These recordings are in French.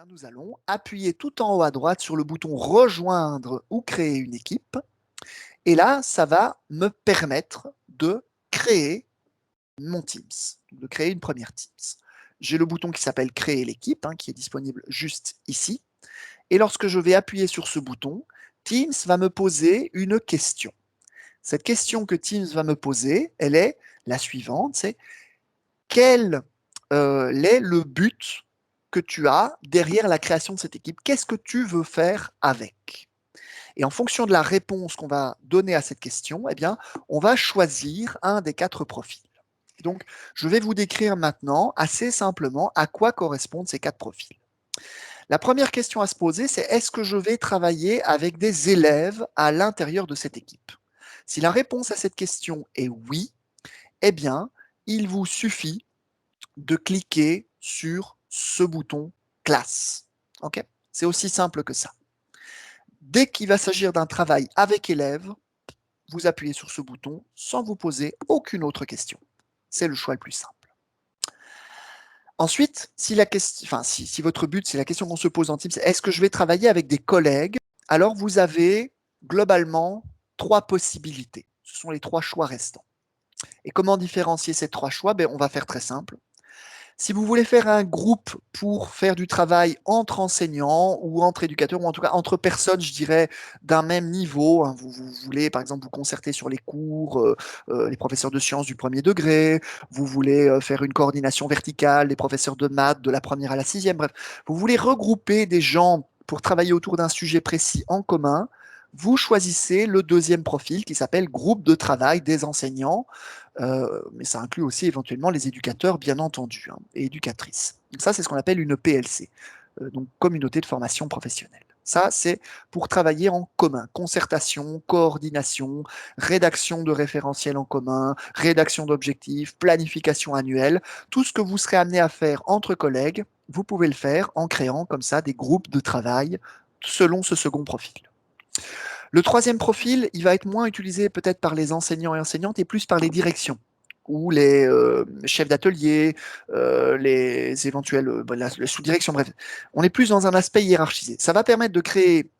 bien, nous allons appuyer tout en haut à droite sur le bouton rejoindre ou créer une équipe. Et là, ça va me permettre de créer mon Teams, de créer une première Teams. J'ai le bouton qui s'appelle créer l'équipe, qui est disponible juste ici. Et lorsque je vais appuyer sur ce bouton, Teams va me poser une question. Cette question que Teams va me poser, elle est la suivante, c'est quel est le but que tu as derrière la création de cette équipe? Qu'est-ce que tu veux faire avec? Et en fonction de la réponse qu'on va donner à cette question, eh bien, on va choisir un des 4 profils. Donc, je vais vous décrire maintenant assez simplement à quoi correspondent ces 4 profils. La première question à se poser, c'est est-ce que je vais travailler avec des élèves à l'intérieur de cette équipe? Si la réponse à cette question est oui, eh bien, il vous suffit de cliquer sur ce bouton classe. Ok? C'est aussi simple que ça. Dès qu'il va s'agir d'un travail avec élèves, vous appuyez sur ce bouton sans vous poser aucune autre question. C'est le choix le plus simple. Ensuite, si votre but, c'est la question qu'on se pose en Teams, c'est est-ce que je vais travailler avec des collègues? Alors vous avez globalement 3 possibilités. Ce sont les 3 choix restants. Et comment différencier ces 3 choix? On va faire très simple. Si vous voulez faire un groupe pour faire du travail entre enseignants ou entre éducateurs, ou en tout cas entre personnes, je dirais, d'un même niveau, vous voulez par exemple vous concerter sur les cours, les professeurs de sciences du premier degré, vous voulez faire une coordination verticale, les professeurs de maths de la première à la sixième, bref, vous voulez regrouper des gens pour travailler autour d'un sujet précis en commun, vous choisissez le deuxième profil qui s'appelle groupe de travail des enseignants, mais ça inclut aussi éventuellement les éducateurs, bien entendu, et éducatrices. Donc ça, c'est ce qu'on appelle une PLC, donc communauté de formation professionnelle. Ça, c'est pour travailler en commun, concertation, coordination, rédaction de référentiels en commun, rédaction d'objectifs, planification annuelle, tout ce que vous serez amené à faire entre collègues, vous pouvez le faire en créant comme ça des groupes de travail selon ce second profil. Le troisième profil, il va être moins utilisé peut-être par les enseignants et enseignantes et plus par les directions ou les chefs d'atelier, les éventuels la sous-direction, bref. On est plus dans un aspect hiérarchisé. Ça va permettre de créer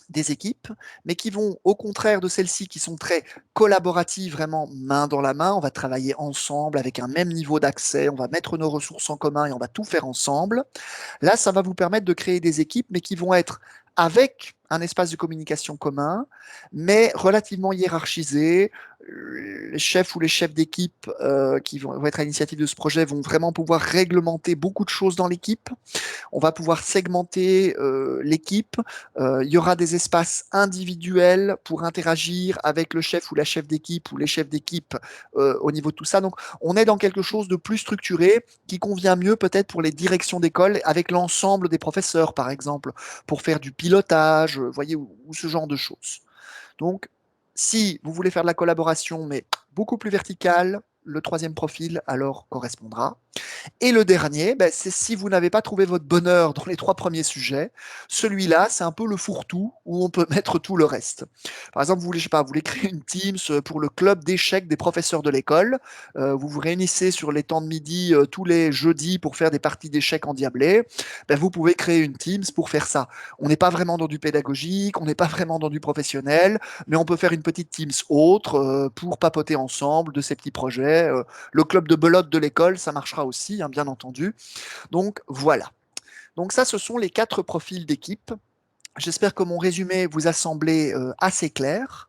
des équipes, mais qui vont, au contraire de celles-ci, qui sont très collaboratives, vraiment main dans la main, on va travailler ensemble avec un même niveau d'accès, on va mettre nos ressources en commun et on va tout faire ensemble. Là, ça va vous permettre de créer des équipes, mais qui vont être avec un espace de communication commun, mais relativement hiérarchisé. Les chefs ou les chefs d'équipe qui vont être à l'initiative de ce projet vont vraiment pouvoir réglementer beaucoup de choses dans l'équipe. On va pouvoir segmenter l'équipe. Il y aura des espaces individuels pour interagir avec le chef ou la chef d'équipe ou les chefs d'équipe au niveau de tout ça. Donc, on est dans quelque chose de plus structuré qui convient mieux peut-être pour les directions d'école avec l'ensemble des professeurs, par exemple, pour faire du pilotage, voyez, ou ce genre de choses. Donc, si vous voulez faire de la collaboration, mais beaucoup plus verticale, le troisième profil alors correspondra. Et le dernier, c'est si vous n'avez pas trouvé votre bonheur dans les 3 premiers sujets, celui-là, c'est un peu le fourre-tout où on peut mettre tout le reste. Par exemple, vous voulez, je sais pas, vous voulez créer une Teams pour le club d'échecs des professeurs de l'école. Vous vous réunissez sur les temps de midi tous les jeudis pour faire des parties d'échecs endiablées. Vous pouvez créer une Teams pour faire ça. On n'est pas vraiment dans du pédagogique, on n'est pas vraiment dans du professionnel, mais on peut faire une petite Teams autre pour papoter ensemble de ces petits projets. Le club de belote de l'école, ça marchera aussi, bien entendu. Donc voilà. Donc ça, ce sont les 4 profils d'équipe. J'espère que mon résumé vous a semblé assez clair.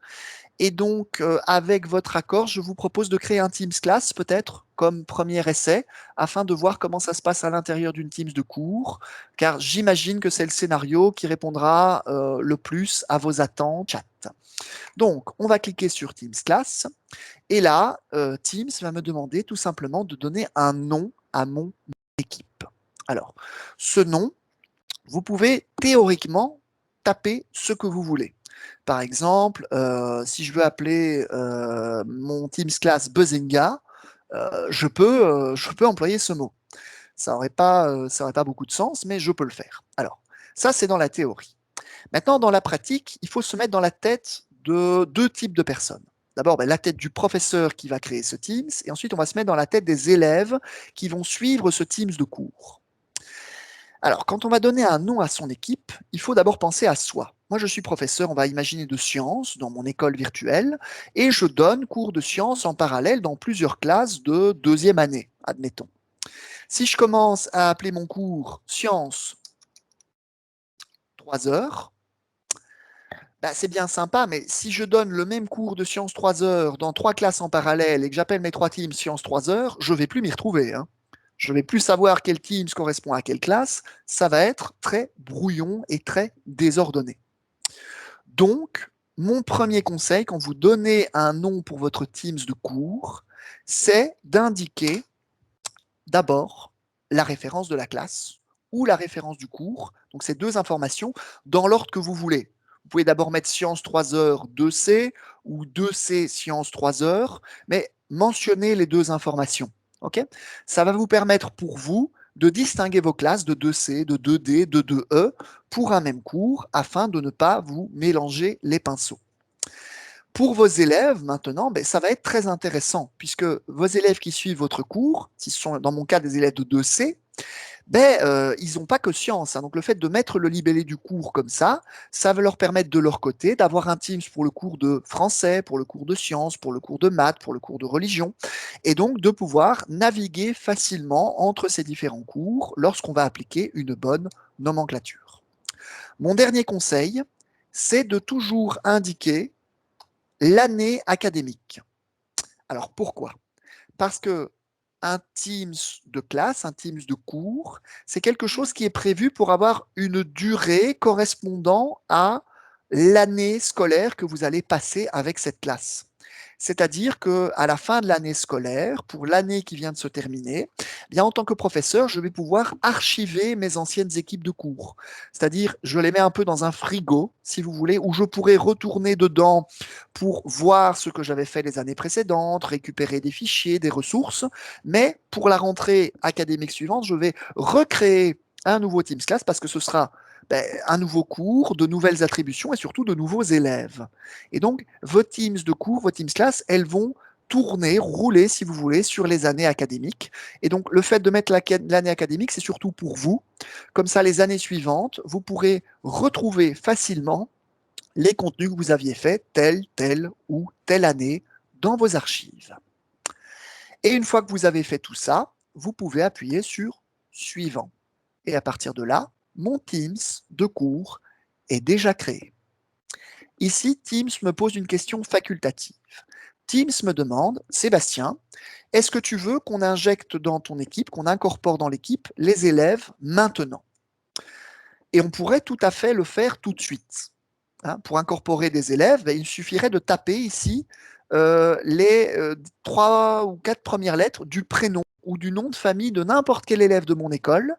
Et donc, avec votre accord, je vous propose de créer un Teams Class, peut-être, comme premier essai, afin de voir comment ça se passe à l'intérieur d'une Teams de cours, car j'imagine que c'est le scénario qui répondra le plus à vos attentes chat. Donc, on va cliquer sur Teams Class, et là, Teams va me demander tout simplement de donner un nom à mon équipe. Alors, ce nom, vous pouvez théoriquement taper ce que vous voulez. Par exemple, si je veux appeler mon Teams Class Buzzinga, je peux employer ce mot. Ça n'aurait pas beaucoup de sens, mais je peux le faire. Alors, ça, c'est dans la théorie. Maintenant, dans la pratique, il faut se mettre dans la tête de 2 types de personnes. D'abord, la tête du professeur qui va créer ce Teams, et ensuite, on va se mettre dans la tête des élèves qui vont suivre ce Teams de cours. Alors, quand on va donner un nom à son équipe, il faut d'abord penser à soi. Moi, je suis professeur, on va imaginer de sciences dans mon école virtuelle, et je donne cours de sciences en parallèle dans plusieurs classes de deuxième année, admettons. Si je commence à appeler mon cours sciences 3 heures, bah, c'est bien sympa, mais si je donne le même cours de sciences 3 heures dans 3 classes en parallèle et que j'appelle mes 3 teams sciences 3 heures, je ne vais plus m'y retrouver, hein. Je ne vais plus savoir quel teams correspond à quelle classe. Ça va être très brouillon et très désordonné. Donc, mon premier conseil, quand vous donnez un nom pour votre teams de cours, c'est d'indiquer d'abord la référence de la classe ou la référence du cours. Donc, ces deux informations dans l'ordre que vous voulez. Vous pouvez d'abord mettre sciences 3 heures 2C ou 2C sciences 3 heures, mais mentionnez les deux informations. Okay, ça va vous permettre pour vous de distinguer vos classes de 2C, de 2D, de 2E pour un même cours afin de ne pas vous mélanger les pinceaux. Pour vos élèves, maintenant, ben, ça va être très intéressant, puisque vos élèves qui suivent votre cours, si ce sont dans mon cas des élèves de 2C, ben, ils n'ont pas que science, hein. Donc le fait de mettre le libellé du cours comme ça va leur permettre de leur côté d'avoir un Teams pour le cours de français, pour le cours de sciences, pour le cours de maths, pour le cours de religion, et donc de pouvoir naviguer facilement entre ces différents cours lorsqu'on va appliquer une bonne nomenclature. Mon dernier conseil, c'est de toujours indiquer l'année académique. Alors pourquoi? Parce que un Teams de classe, un Teams de cours, c'est quelque chose qui est prévu pour avoir une durée correspondant à l'année scolaire que vous allez passer avec cette classe. C'est-à-dire qu'à la fin de l'année scolaire, pour l'année qui vient de se terminer, eh bien, en tant que professeur, je vais pouvoir archiver mes anciennes équipes de cours. C'est-à-dire, je les mets un peu dans un frigo, si vous voulez, où je pourrais retourner dedans pour voir ce que j'avais fait les années précédentes, récupérer des fichiers, des ressources. Mais pour la rentrée académique suivante, je vais recréer un nouveau Teams Class parce que ce sera un nouveau cours, de nouvelles attributions et surtout de nouveaux élèves. Et donc, vos teams de cours, vos teams class, elles vont tourner, rouler, si vous voulez, sur les années académiques. Et donc, le fait de mettre l'année académique, c'est surtout pour vous. Comme ça, les années suivantes, vous pourrez retrouver facilement les contenus que vous aviez faits telle ou telle année dans vos archives. Et une fois que vous avez fait tout ça, vous pouvez appuyer sur Suivant. Et à partir de là, mon Teams de cours est déjà créé. Ici, Teams me pose une question facultative. Teams me demande, Sébastien, est-ce que tu veux qu'on injecte dans ton équipe, qu'on incorpore dans l'équipe les élèves maintenant? Et on pourrait tout à fait le faire tout de suite. Hein, pour incorporer des élèves, il suffirait de taper ici les 3 ou 4 premières lettres du prénom ou du nom de famille de n'importe quel élève de mon école.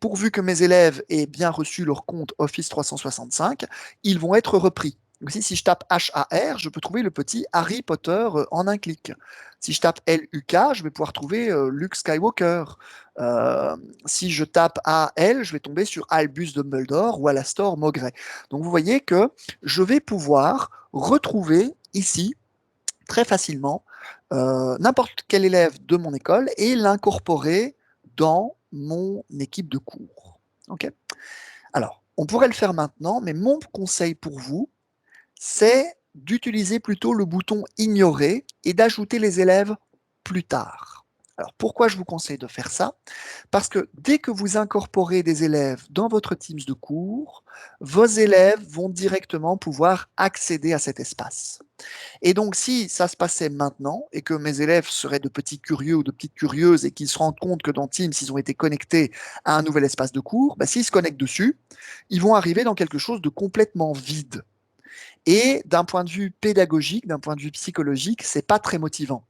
Pourvu que mes élèves aient bien reçu leur compte Office 365, ils vont être repris. Aussi, si je tape HAR, je peux trouver le petit Harry Potter en un clic. Si je tape LUK, je vais pouvoir trouver Luke Skywalker. Si je tape AL, je vais tomber sur Albus Dumbledore ou Alastor Maugrey. Donc vous voyez que je vais pouvoir retrouver ici très facilement n'importe quel élève de mon école et l'incorporer dans mon équipe de cours. Okay, alors, on pourrait le faire maintenant, mais mon conseil pour vous, c'est d'utiliser plutôt le bouton Ignorer et d'ajouter les élèves plus tard. Alors, pourquoi je vous conseille de faire ça? Parce que dès que vous incorporez des élèves dans votre Teams de cours, vos élèves vont directement pouvoir accéder à cet espace. Et donc, si ça se passait maintenant et que mes élèves seraient de petits curieux ou de petites curieuses et qu'ils se rendent compte que dans Teams, ils ont été connectés à un nouvel espace de cours, bah, s'ils se connectent dessus, ils vont arriver dans quelque chose de complètement vide. Et d'un point de vue pédagogique, d'un point de vue psychologique, c'est pas très motivant.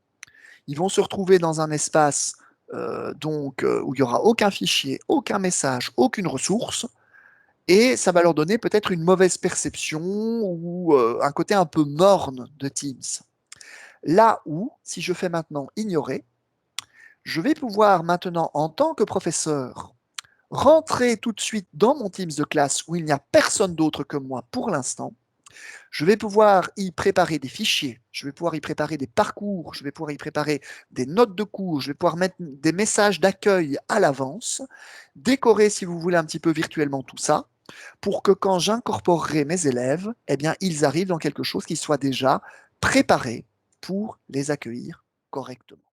Ils vont se retrouver dans un espace où il n'y aura aucun fichier, aucun message, aucune ressource, et ça va leur donner peut-être une mauvaise perception ou un côté un peu morne de Teams. Là où, si je fais maintenant ignorer, je vais pouvoir maintenant, en tant que professeur, rentrer tout de suite dans mon Teams de classe où il n'y a personne d'autre que moi pour l'instant, Je vais pouvoir y préparer des fichiers, je vais pouvoir y préparer des parcours, je vais pouvoir y préparer des notes de cours, je vais pouvoir mettre des messages d'accueil à l'avance, décorer, si vous voulez, un petit peu virtuellement tout ça, pour que quand j'incorporerai mes élèves, eh bien, ils arrivent dans quelque chose qui soit déjà préparé pour les accueillir correctement.